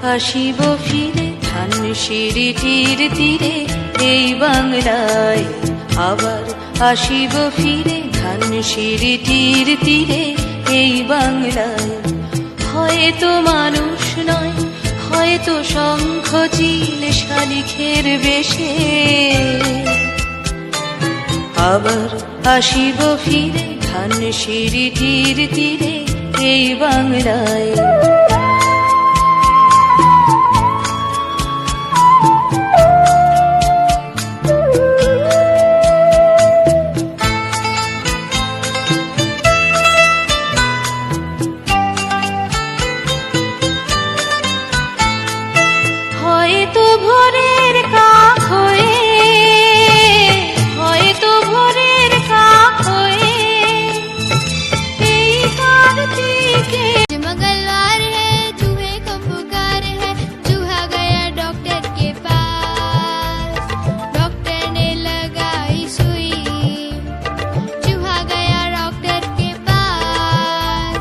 আসিব ফিরে ধানসিঁড়িটির তীরে এই বাংলায়, আবার আসিব ফিরে ধানসিঁড়িটির তীরে এই বাংলায়। হয়তো মানুষ নয়, হয়তো শঙ্খ চিল শালিখের বেশে, আবার আসিব ফিরে ধানসিঁড়িটির তীরে এই বাংলায়। হয়তো ভোরের কাক হয়ে, হয়তো ভোরের কাক হয়ে এই कार्तिके मंगलवार है चूहे को पुकार है, चूहा गया डॉक्टर के पास, डॉक्टर ने लगाई सुई, चूहा गया डॉक्टर के पास।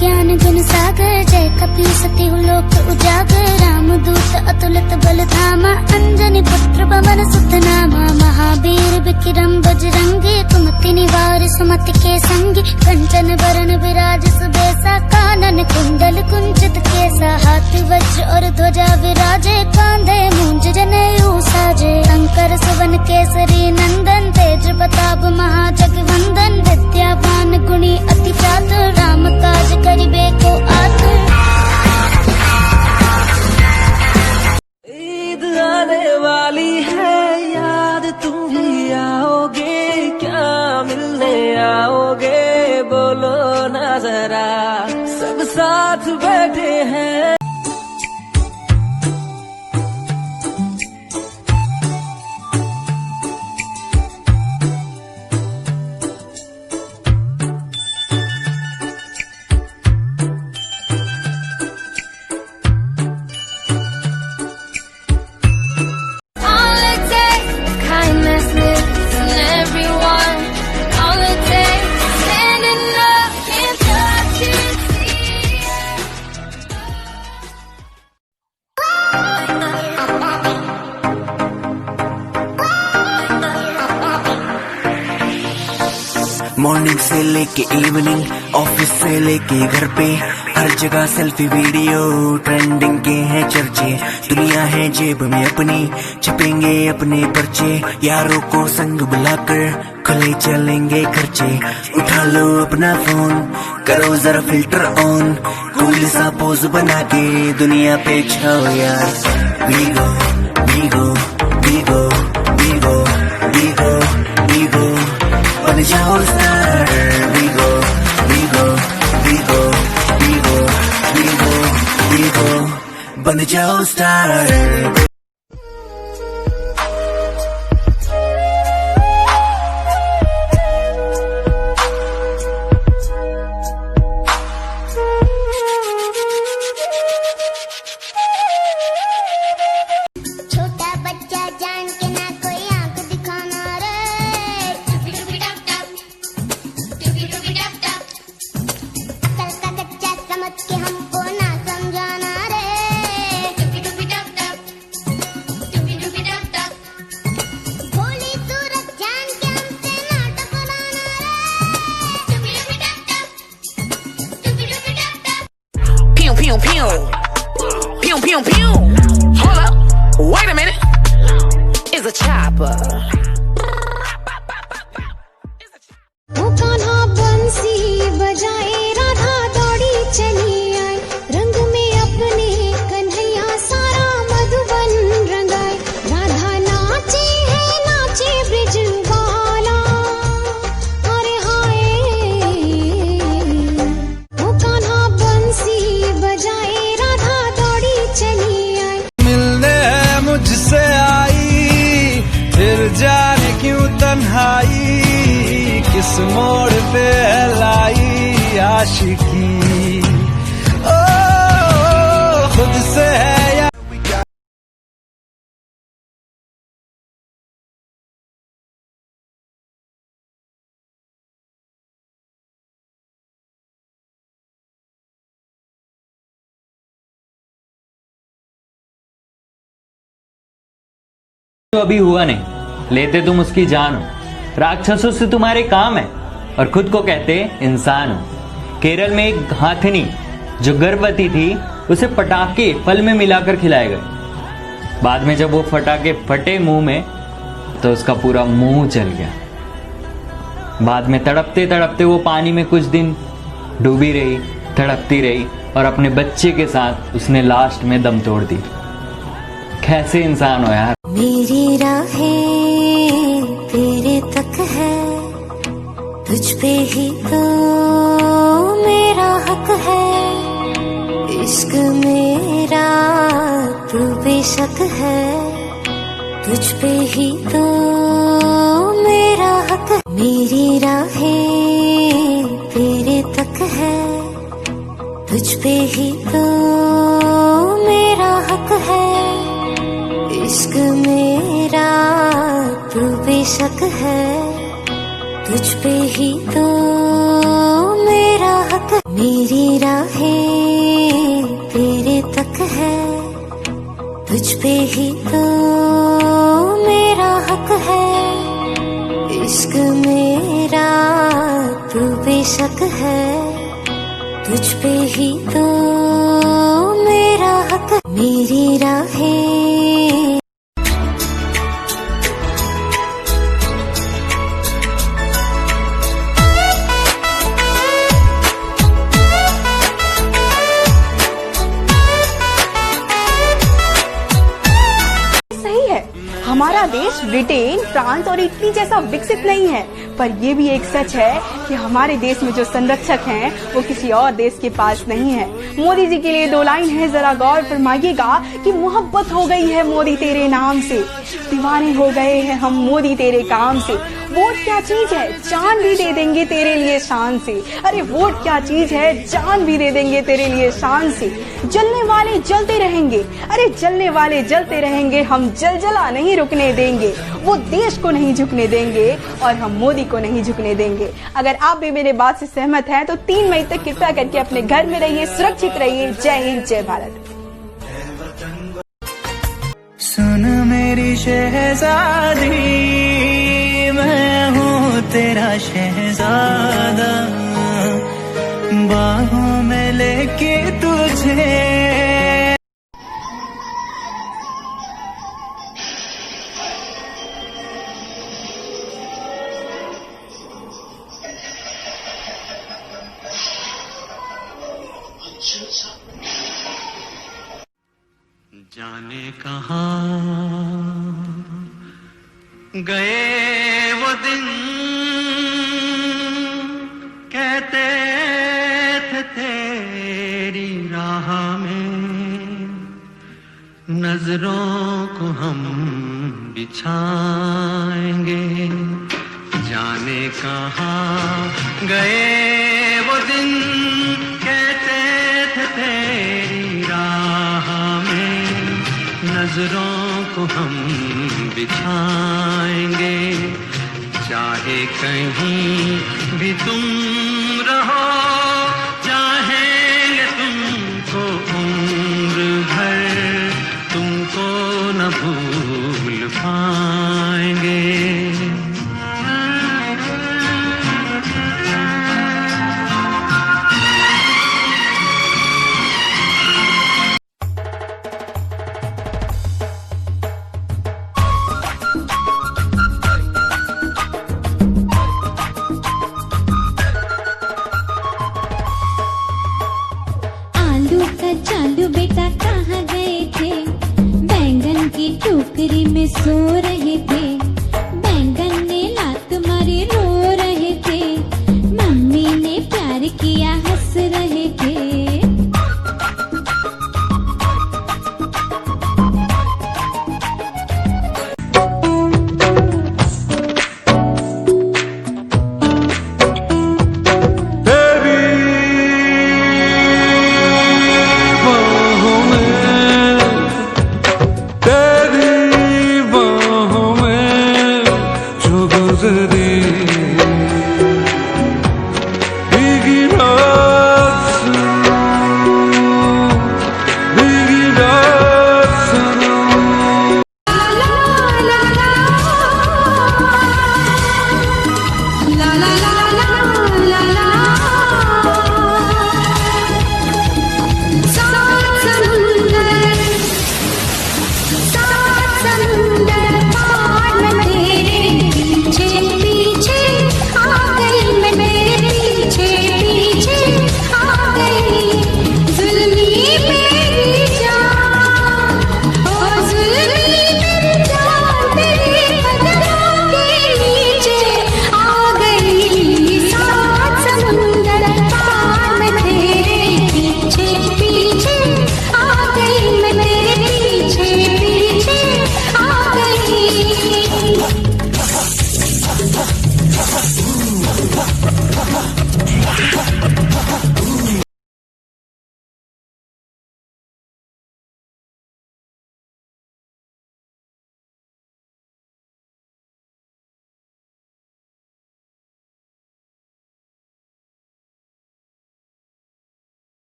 ज्ञान गुण सागर जय कपी सती लोक उजागर, रामदूत अतुलित बल धामा, अंजनी पुत्र पवन सुत नामा, महावीर विक्रम बजरंगी, कुमति निवार सुमति के संगी, कंचन वरण विराज सुबेसा, कानन कुंडल कुंचित केसा, हाथ वज्र और ध्वजा विराजे, कांधे मूंज जनेऊ साजे, शंकर सुवन केसरी नंदन, तेज प्रताप महाजगवंदन, विद्यावान गुणी अति चातुर, राम काज करिबे को आतुर। ईद आने वाली है याद तुम भी आओगे क्या, मिलने आओगे बोलो ना जरा, सब साथ बैठे हैं। मॉर्निंग से लेके इवनिंग, ऑफिस से लेके घर पे, हर जगह सेल्फी वीडियो ट्रेंडिंग के हैं चर्चे। दुनिया है जेब में अपनी, छपेंगे अपने पर्चे, यारों को संग बुलाकर खुले चलेंगे खर्चे। उठा लो अपना फोन, करो जरा फिल्टर ऑन, कूल सा पोज बना के दुनिया पे छाओ यार। Vigo Vigo Vigo Vigo Vigo Vigo बन जाओ star. Vigo Vigo Vigo Vigo Vigo Vigo बन जाओ star. Pew pew pew pew pew. Hold up, wait a minute. It's a chopper. वो कान्हा बंसी बजाए, राधा दौड़ी चली आए, रंग में अपने कन्हैया सारा मधुबन रंगाए। आशिकी ओ खुद से है या तो अभी हुआ नहीं, लेते तुम उसकी जान हो। राक्षसों से तुम्हारे काम है और खुद को कहते इंसान हो। केरल में एक हाथिनी जो गर्भवती थी उसे पटाखे फल में मिलाकर खिलाए गए। बाद में जब वो पटाखे फटे मुंह में तो उसका पूरा मुंह जल गया। बाद में तड़पते तड़पते वो पानी में कुछ दिन डूबी रही, तड़पती रही और अपने बच्चे के साथ उसने लास्ट में दम तोड़ दी। कैसे इंसान हो यार। मेरी राहें तेरे तक है, तुझ पे ही तो मेरा हक है। इश्क मेरा तू बेशक है, तुझ पे ही तो मेरा हक है। मेरी राहें तेरे तक है, तुझ पे ही तो मेरा हक है। इश्क मेरा तू बेशक है, तुझ पे ही तो मेरा हक है। मेरी राहें तेरे तक है, तुझ पे ही तो मेरा हक है। इश्क मेरा तू बेशक है, तुझ पे ही तो मेरा हक है। मेरी राहें हमारा देश ब्रिटेन, फ्रांस और इटली जैसा विकसित नहीं है, पर ये भी एक सच है कि हमारे देश में जो संरक्षक हैं वो किसी और देश के पास नहीं है। मोदी जी के लिए 2 लाइन है, जरा गौर फरमाइएगा कि मोहब्बत हो गई है मोदी तेरे नाम से, दीवाने हो गए हैं हम मोदी तेरे काम से। वोट क्या चीज है, जान भी दे देंगे तेरे लिए शान से। अरे वोट क्या चीज है, जान भी दे देंगे तेरे लिए शान से। जलने वाले जलते रहेंगे, अरे जलने वाले जलते रहेंगे, हम जलजला नहीं रुकने देंगे। वो देश को नहीं झुकने देंगे और हम मोदी को नहीं झुकने देंगे। अगर आप भी मेरे बात से सहमत हैं तो 3 मई तक कृपया करके अपने घर में रहिए, सुरक्षित रहिए। जय हिंद, जय भारत। सुन मेरी शहजादी, मैं हूँ तेरा शहजादा, बाहों में लेके तुझे। जाने कहाँ गए वो दिन, कहते थे तेरी राह में नजरों को हम बिछाएंगे। जाने कहाँ गए वो दिन, कहते थे तेरी राह में नजरों को हम बिछाएंगे। चाहे कहीं भी तुम रहो, चाहेंगे तुमको उम्र भर, तुमको न भूल पाएंगे। चालू बेटा कहाँ गए थे, बैंगन की टोकरी में सो रहे थे। बैंगन ने लात मारी रो रहे थे, मम्मी ने प्यार किया हंस रहे थे। Baby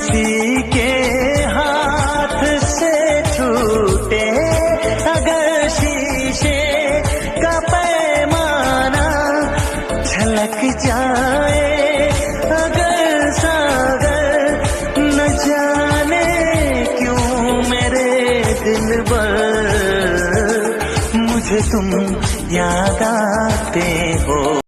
किसी के हाथ से छूटे अगर शीशे का पैमाना, झलक जाए अगर सागर, न जाने क्यों मेरे दिल पर मुझे तुम याद आते हो।